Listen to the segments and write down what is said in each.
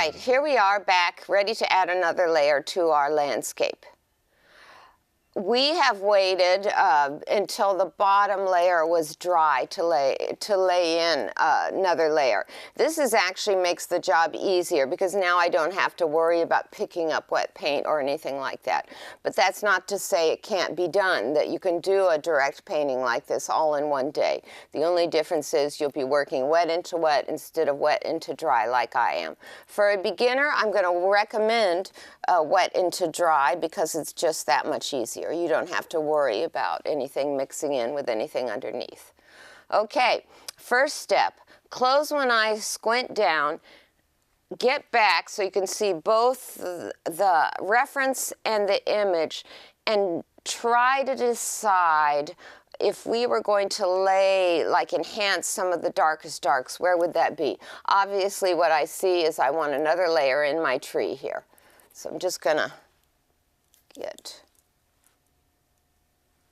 right, here we are back, ready to add another layer to our landscape. We have waited until the bottom layer was dry to lay in another layer. This actually makes the job easier because now I don't have to worry about picking up wet paint or anything like that. But that's not to say it can't be done, that you can do a direct painting like this all in one day. The only difference is you'll be working wet into wet instead of wet into dry like I am. For a beginner, I'm going to recommend wet into dry because it's just that much easier. You don't have to worry about anything mixing in with anything underneath. Okay, first step, close one eye, squint down, get back so you can see both the reference and the image, and try to decide if we were going to enhance some of the darkest darks, where would that be? Obviously what I see is I want another layer in my tree here. So I'm just gonna get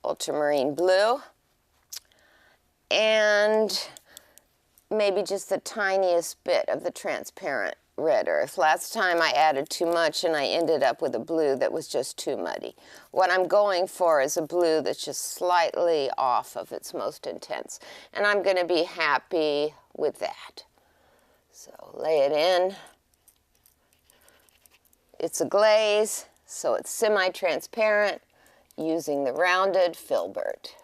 ultramarine blue and maybe just the tiniest bit of the transparent red earth. Last time I added too much and I ended up with a blue that was just too muddy. What I'm going for is a blue that's just slightly off of its most intense, and I'm going to be happy with that. So lay it in. It's a glaze, so it's semi-transparent, using the rounded filbert.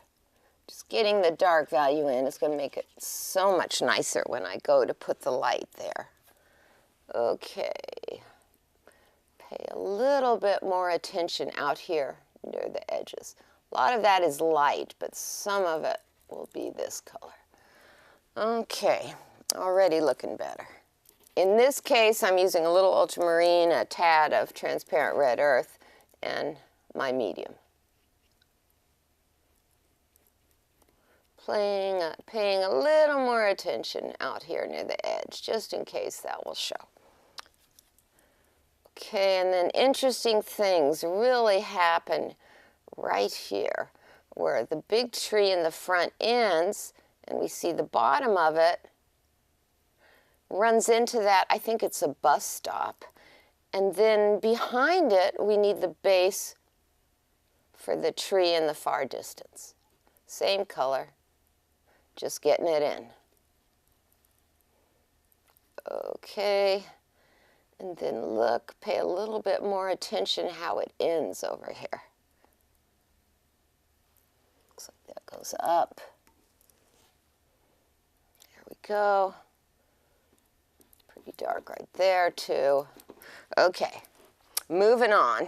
Just getting the dark value in is going to make it so much nicer when I go to put the light there. Okay, pay a little bit more attention out here near the edges. A lot of that is light, but some of it will be this color. Okay, already looking better. In this case, I'm using a little ultramarine, a tad of transparent red earth, and my medium. Paying a little more attention out here near the edge, just in case that will show. Okay, and then interesting things really happen right here, where the big tree in the front ends, and we see the bottom of it runs into that. I think it's a bus stop. And then behind it, we need the base for the tree in the far distance. Same color, just getting it in. Okay, and then look, pay a little bit more attention how it ends over here. Looks like that goes up. There we go. Pretty dark right there too. Okay, moving on.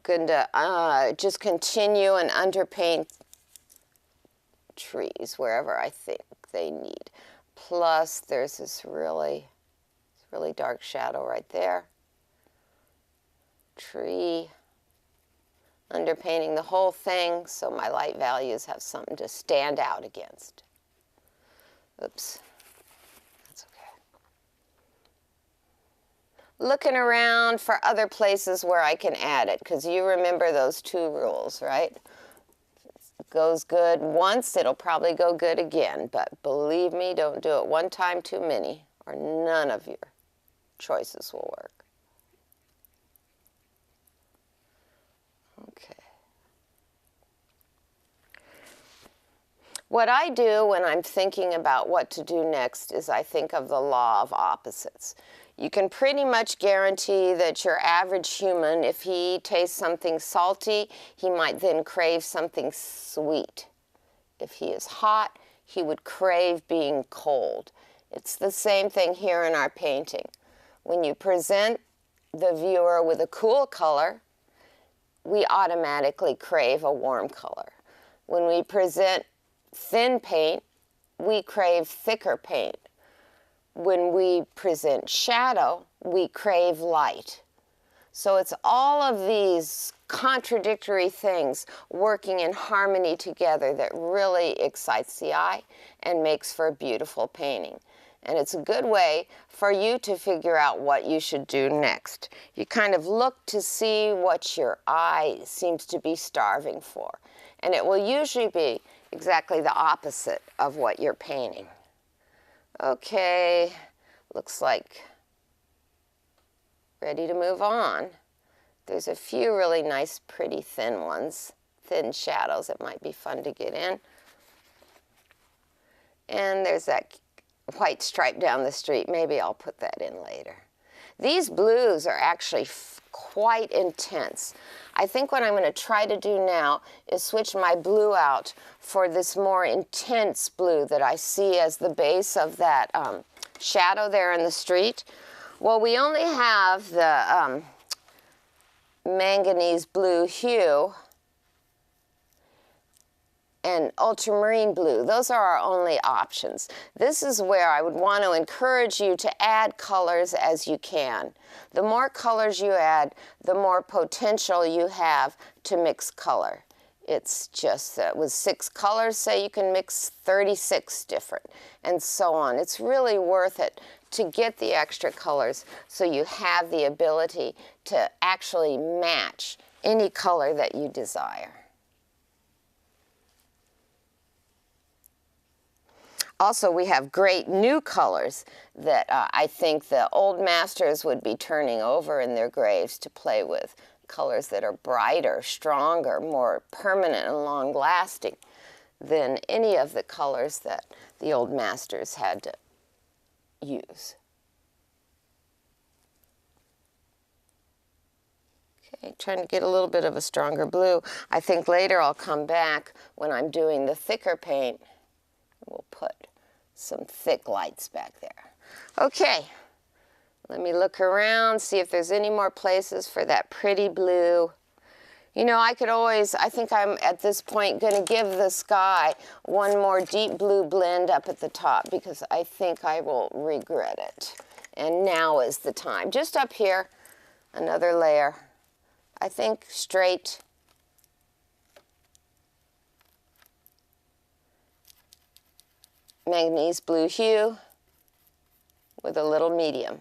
Going to just continue and underpaint trees wherever I think they need. Plus, there's this really dark shadow right there. Tree. Underpainting the whole thing so my light values have something to stand out against. Oops. That's okay. Looking around for other places where I can add it, because you remember those two rules, right? Goes good once, it'll probably go good again. But believe me, don't do it one time too many, or none of your choices will work. Okay. What I do when I'm thinking about what to do next is I think of the law of opposites. You can pretty much guarantee that your average human, if he tastes something salty, he might then crave something sweet. If he is hot, he would crave being cold. It's the same thing here in our painting. When you present the viewer with a cool color, we automatically crave a warm color. When we present thin paint, we crave thicker paint. When we present shadow, we crave light. So it's all of these contradictory things working in harmony together that really excites the eye and makes for a beautiful painting. And it's a good way for you to figure out what you should do next. You kind of look to see what your eye seems to be starving for. And it will usually be exactly the opposite of what you're painting. Okay, looks like ready to move on. There's a few really nice, pretty thin ones, thin shadows that might be fun to get in. And there's that white stripe down the street. Maybe I'll put that in later. These blues are actually quite intense. I think what I'm going to try to do now is switch my blue out for this more intense blue that I see as the base of that shadow there in the street. Well, we only have the manganese blue hue and ultramarine blue. Those are our only options. This is where I would want to encourage you to add colors as you can. The more colors you add, the more potential you have to mix color. It's just that with 6 colors, say you can mix 36 different, and so on. It's really worth it to get the extra colors so you have the ability to actually match any color that you desire. Also, we have great new colors that I think the old masters would be turning over in their graves to play with. Colors that are brighter, stronger, more permanent and long-lasting than any of the colors that the old masters had to use. Okay, trying to get a little bit of a stronger blue. I think later I'll come back when I'm doing the thicker paint. We'll put some thick lights back there. Okay, let me look around, see if there's any more places for that pretty blue. You know, I think I'm at this point going to give the sky one more deep blue blend up at the top because I think I will regret it. And now is the time. Just up here, another layer. I think straight. Manganese blue hue with a little medium.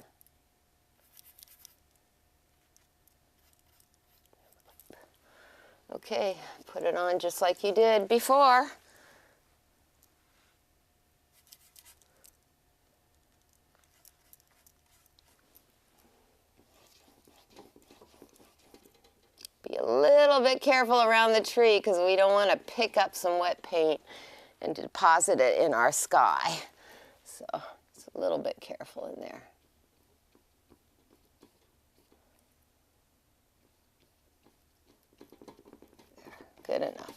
Okay, put it on just like you did before. Be a little bit careful around the tree because we don't want to pick up some wet paint and deposit it in our sky. So it's a little bit careful in there. Good enough.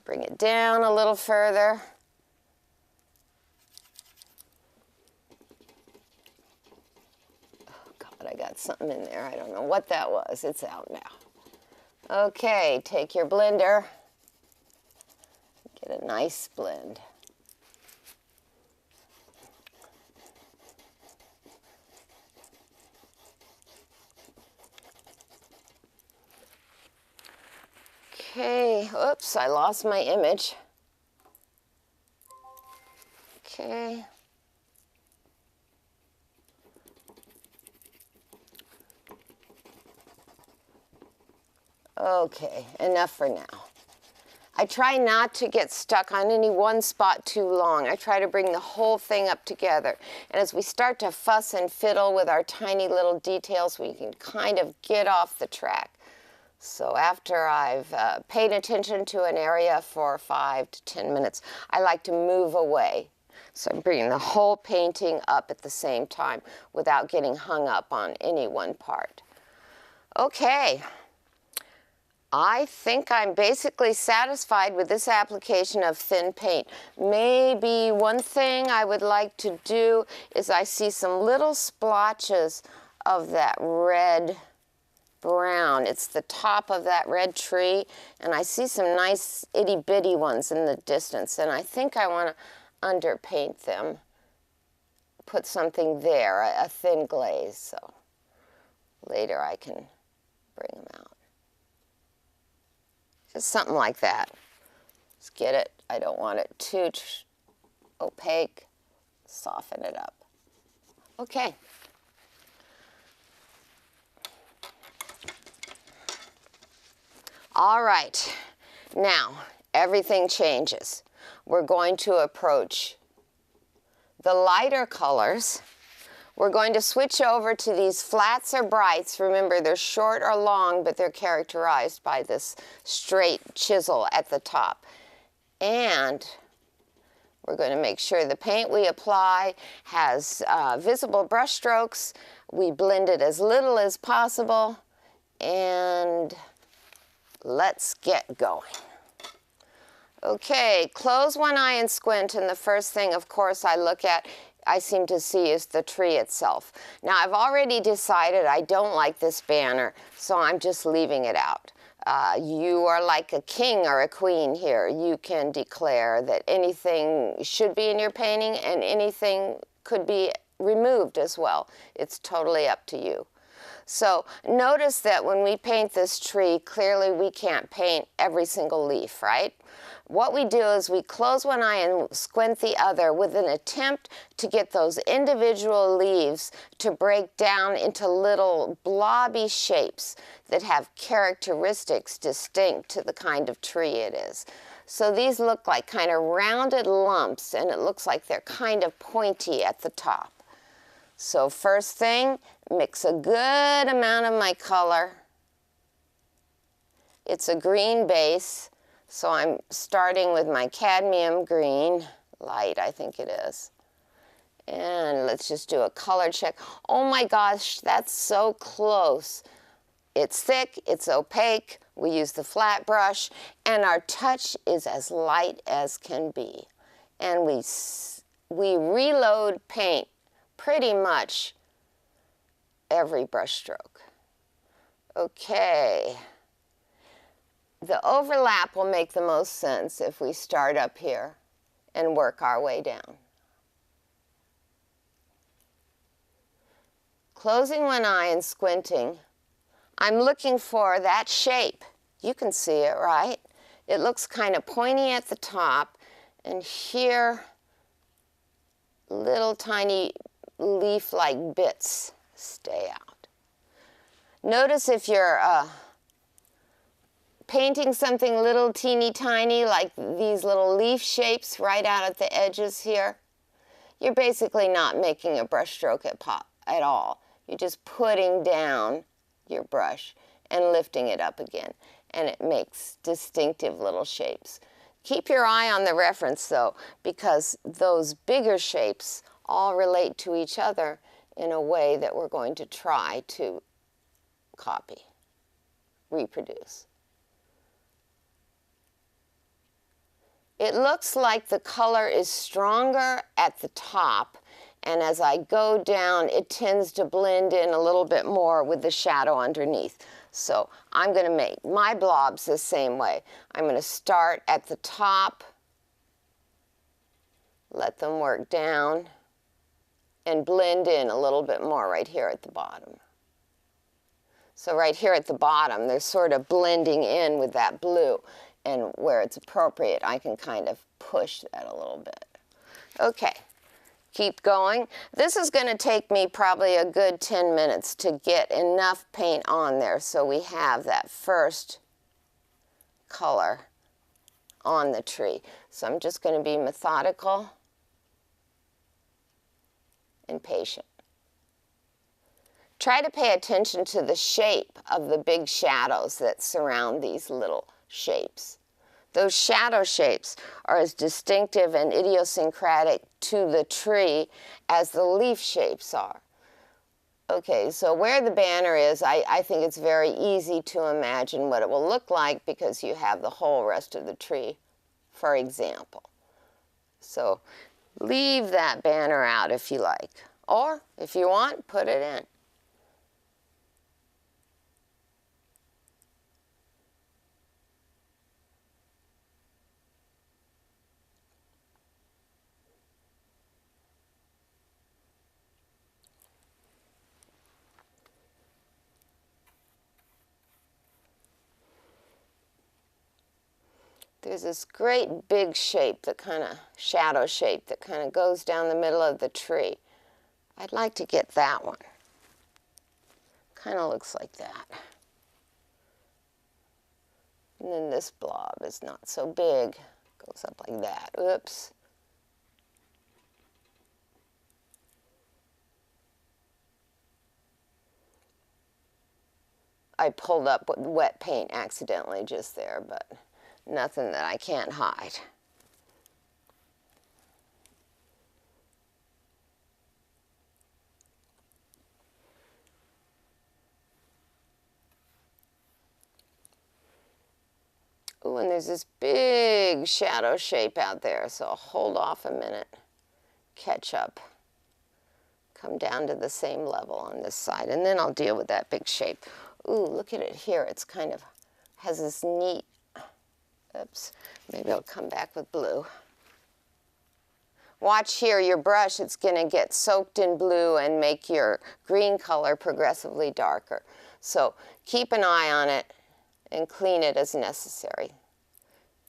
Bring it down a little further. Oh God, I got something in there. I don't know what that was. It's out now. Okay, take your blender. Get a nice blend. Okay, oops, I lost my image. Okay. Okay, enough for now. I try not to get stuck on any one spot too long. I try to bring the whole thing up together. And as we start to fuss and fiddle with our tiny little details, we can kind of get off the track. So after I've paid attention to an area for 5 to 10 minutes, I like to move away. So I'm bringing the whole painting up at the same time without getting hung up on any one part. Okay. I think I'm basically satisfied with this application of thin paint. Maybe one thing I would like to do is I see some little splotches of that red brown. It's the top of that red tree, and I see some nice itty-bitty ones in the distance, and I think I want to underpaint them, put something there, a thin glaze, so later I can bring them out. Just something like that. Let's get it. I don't want it too opaque. Soften it up. Okay. All right. Now, everything changes. We're going to approach the lighter colors We're going to switch over to these flats or brights. Remember, they're short or long, but they're characterized by this straight chisel at the top. And we're going to make sure the paint we apply has visible brush strokes. We blend it as little as possible, and let's get going. Okay, close one eye and squint, and the first thing, of course, I seem to see is the tree itself. Now, I've already decided I don't like this banner, so I'm just leaving it out. You are like a king or a queen here. You can declare that anything should be in your painting and anything could be removed as well. It's totally up to you. So notice that when we paint this tree, clearly we can't paint every single leaf, right? What we do is we close one eye and squint the other with an attempt to get those individual leaves to break down into little blobby shapes that have characteristics distinct to the kind of tree it is. So these look like kind of rounded lumps, and it looks like they're kind of pointy at the top. So first thing, mix a good amount of my color. It's a green base. So I'm starting with my cadmium green, light I think it is. And let's just do a color check. Oh my gosh, that's so close. It's thick, it's opaque, we use the flat brush, and our touch is as light as can be. And we reload paint pretty much every brush stroke. Okay. The overlap will make the most sense if we start up here and work our way down. Closing one eye and squinting, I'm looking for that shape. You can see it, right? It looks kind of pointy at the top, and here, little tiny leaf-like bits stay out. Notice if you're painting something little teeny tiny, like these little leaf shapes right out at the edges here, you're basically not making a brush stroke at all. You're just putting down your brush and lifting it up again, and it makes distinctive little shapes. Keep your eye on the reference though, because those bigger shapes all relate to each other in a way that we're going to try to copy, reproduce. It looks like the color is stronger at the top, and as I go down, it tends to blend in a little bit more with the shadow underneath. So I'm going to make my blobs the same way. I'm going to start at the top, let them work down, and blend in a little bit more right here at the bottom. So right here at the bottom, they're sort of blending in with that blue. And where it's appropriate, I can kind of push that a little bit. Okay, keep going. This is going to take me probably a good 10 minutes to get enough paint on there so we have that first color on the tree. So I'm just going to be methodical and patient. Try to pay attention to the shape of the big shadows that surround these little shapes. Those shadow shapes are as distinctive and idiosyncratic to the tree as the leaf shapes are. Okay, so where the banner is, I think it's very easy to imagine what it will look like because you have the whole rest of the tree, for example. So leave that banner out if you like, or if you want, put it in. There's this great big shape, that kind of shadow shape that kind of goes down the middle of the tree. I'd like to get that one. Kind of looks like that. And then this blob is not so big. Goes up like that. Oops. I pulled up with wet paint accidentally just there, but nothing that I can't hide. Ooh, and there's this big shadow shape out there, so I'll hold off a minute, catch up, come down to the same level on this side, and then I'll deal with that big shape. Ooh, look at it here. It's kind of has this neat, oops, maybe I'll come back with blue. Watch here, your brush, it's going to get soaked in blue and make your green color progressively darker. So keep an eye on it and clean it as necessary.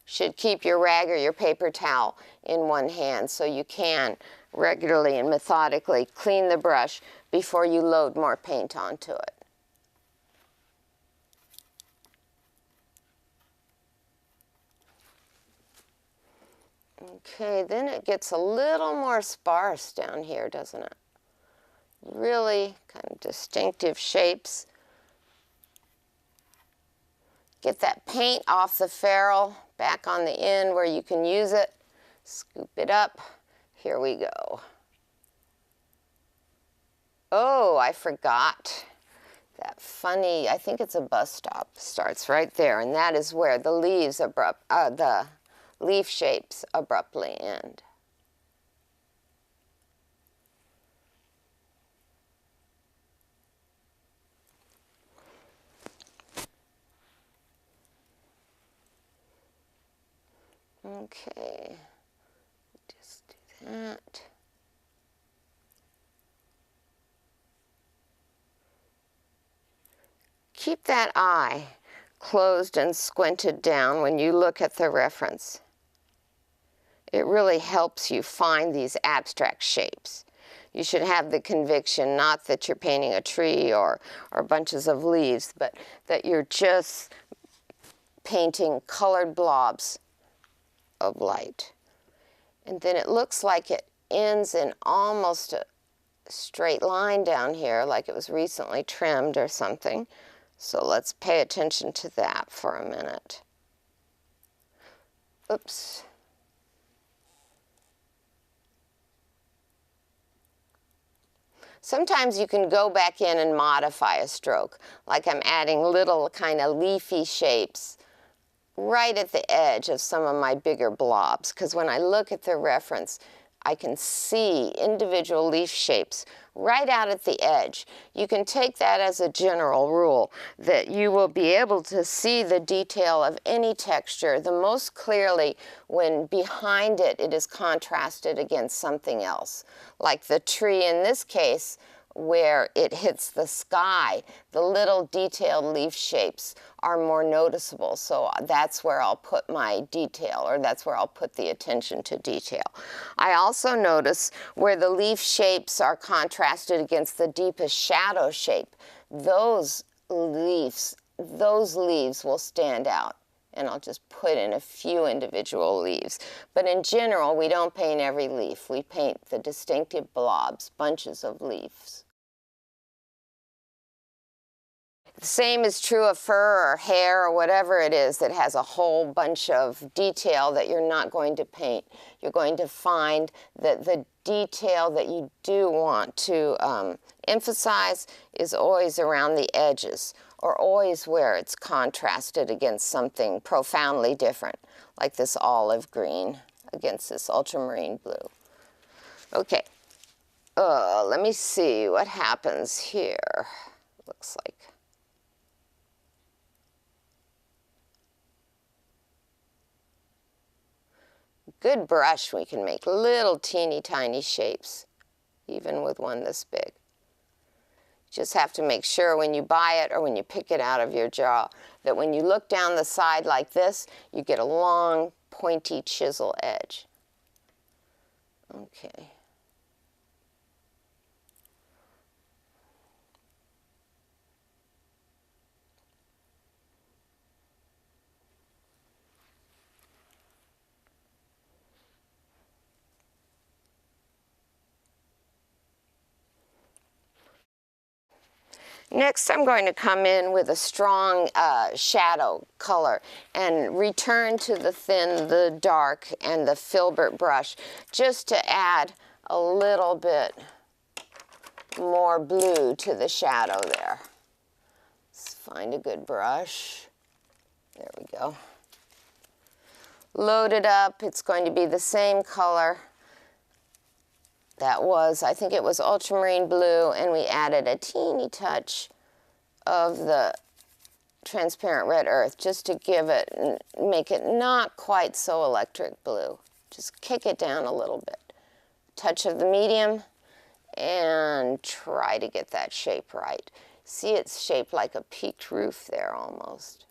Should keep your rag or your paper towel in one hand so you can regularly and methodically clean the brush before you load more paint onto it. Okay, then it gets a little more sparse down here, doesn't it? Really kind of distinctive shapes. Get that paint off the ferrule, back on the end where you can use it. Scoop it up. Here we go. Oh, I forgot. That funny, I think it's a bus stop, starts right there, and that is where the leaves the leaf shapes abruptly end. Okay, just do that. Keep that eye closed and squinted down when you look at the reference. It really helps you find these abstract shapes. You should have the conviction, not that you're painting a tree or bunches of leaves, but that you're just painting colored blobs of light. And then it looks like it ends in almost a straight line down here, like it was recently trimmed or something. So let's pay attention to that for a minute. Oops. Sometimes you can go back in and modify a stroke, like I'm adding little kind of leafy shapes right at the edge of some of my bigger blobs, because when I look at the reference, I can see individual leaf shapes right out at the edge. You can take that as a general rule, that you will be able to see the detail of any texture the most clearly when behind it, it is contrasted against something else. Like the tree in this case, where it hits the sky, the little detailed leaf shapes are more noticeable. So that's where I'll put my detail, or that's where I'll put the attention to detail. I also notice where the leaf shapes are contrasted against the deepest shadow shape. Those leaves will stand out. And I'll just put in a few individual leaves. But in general, we don't paint every leaf. We paint the distinctive blobs, bunches of leaves. The same is true of fur or hair or whatever it is that has a whole bunch of detail that you're not going to paint. You're going to find that the detail that you do want to emphasize is always around the edges, or always where it's contrasted against something profoundly different, like this olive green against this ultramarine blue. Okay, let me see what happens here. Looks like. Good brush, we can make little teeny tiny shapes, even with one this big. Just have to make sure when you buy it or when you pick it out of your jar that when you look down the side like this, you get a long, pointy chisel edge. Okay. Next, I'm going to come in with a strong shadow color and return to the thin, the dark, and the filbert brush just to add a little bit more blue to the shadow there. Let's find a good brush. There we go. Load it up. It's going to be the same color that was, I think it was ultramarine blue, and we added a teeny touch of the transparent red earth just to give it, make it not quite so electric blue. Just kick it down a little bit. Touch of the medium and try to get that shape right. See, it's shaped like a peaked roof there almost.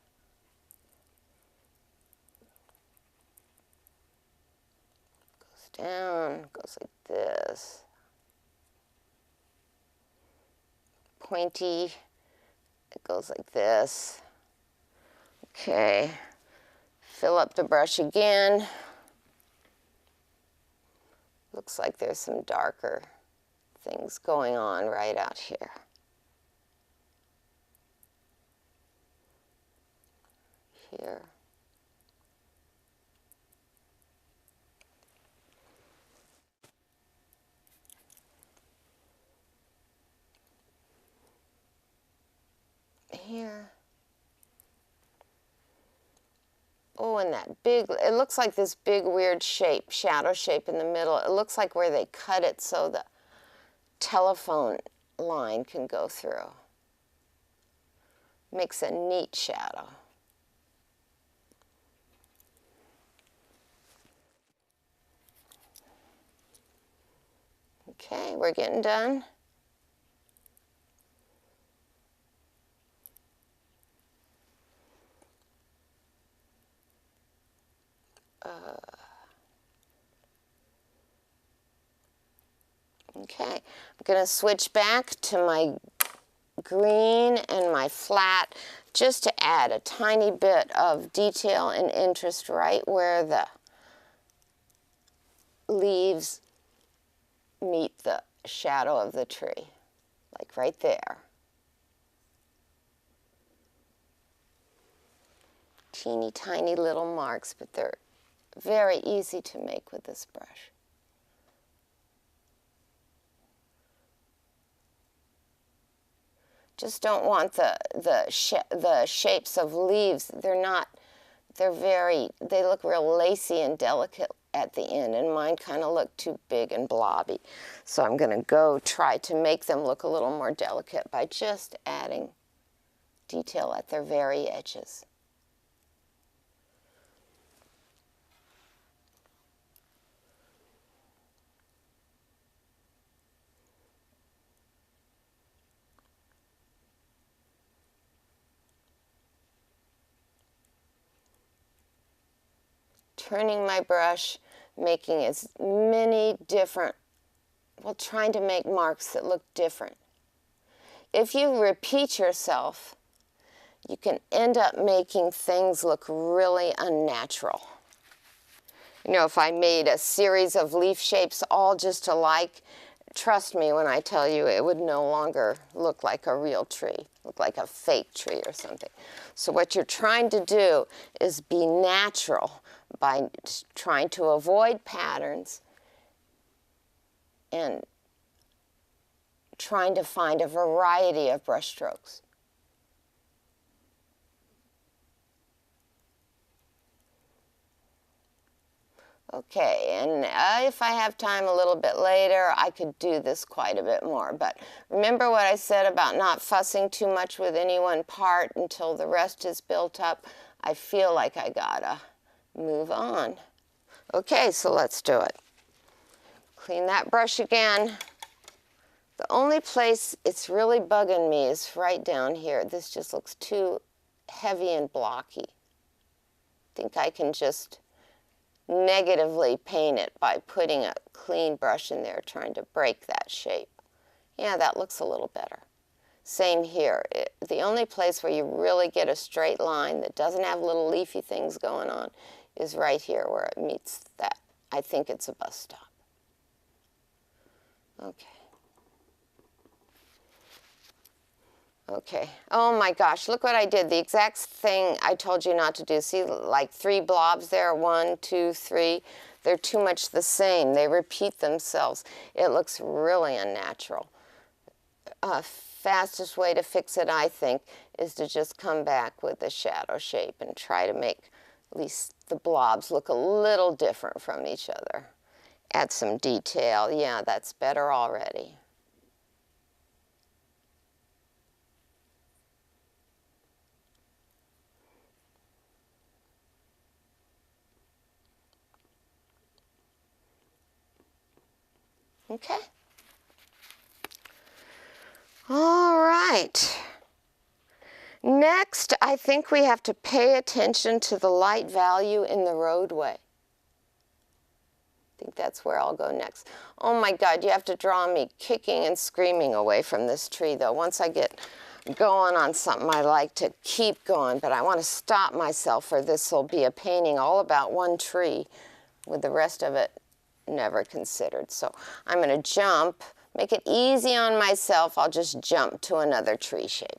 Goes down, goes like this. Pointy, it goes like this. Okay, fill up the brush again. Looks like there's some darker things going on right out here. Here. Here. Oh, and that big, it looks like this big weird shape, shadow shape in the middle. It looks like where they cut it so the telephone line can go through. Makes a neat shadow. Okay, we're getting done. Okay, I'm going to switch back to my green and my flat just to add a tiny bit of detail and interest right where the leaves meet the shadow of the tree, like right there. Teeny tiny little marks, but they're very easy to make with this brush. Just don't want the shapes of leaves. They look real lacy and delicate at the end, and mine kind of look too big and blobby. So I'm going to go try to make them look a little more delicate by just adding detail at their very edges. Turning my brush, making as many different, well, trying to make marks that look different. If you repeat yourself, you can end up making things look really unnatural. You know, if I made a series of leaf shapes all just alike, trust me when I tell you it would no longer look like a real tree, look like a fake tree or something. So what you're trying to do is be natural by trying to avoid patterns and trying to find a variety of brush strokes. Okay, and if I have time a little bit later, I could do this quite a bit more. But remember what I said about not fussing too much with any one part until the rest is built up? I feel like I gotta move on. Okay, so let's do it. Clean that brush again. The only place it's really bugging me is right down here. This just looks too heavy and blocky. I think I can just negatively paint it by putting a clean brush in there, trying to break that shape. Yeah, that looks a little better. Same here. The only place where you really get a straight line that doesn't have little leafy things going on is right here where it meets that. I think it's a bus stop. Okay. Okay. Oh my gosh, look what I did. The exact thing I told you not to do. See, like 3 blobs there, 1, 2, 3. They're too much the same. They repeat themselves. It looks really unnatural. Fastest way to fix it, I think, is to just come back with the shadow shape and try to make at least the blobs look a little different from each other. Add some detail. Yeah, that's better already. Okay. All right. Next, I think we have to pay attention to the light value in the roadway. I think that's where I'll go next. Oh my God, you have to draw me kicking and screaming away from this tree, though. Once I get going on something, I like to keep going, but I want to stop myself, or this will be a painting all about one tree with the rest of it never considered. So I'm going to jump, make it easy on myself. I'll just jump to another tree shape.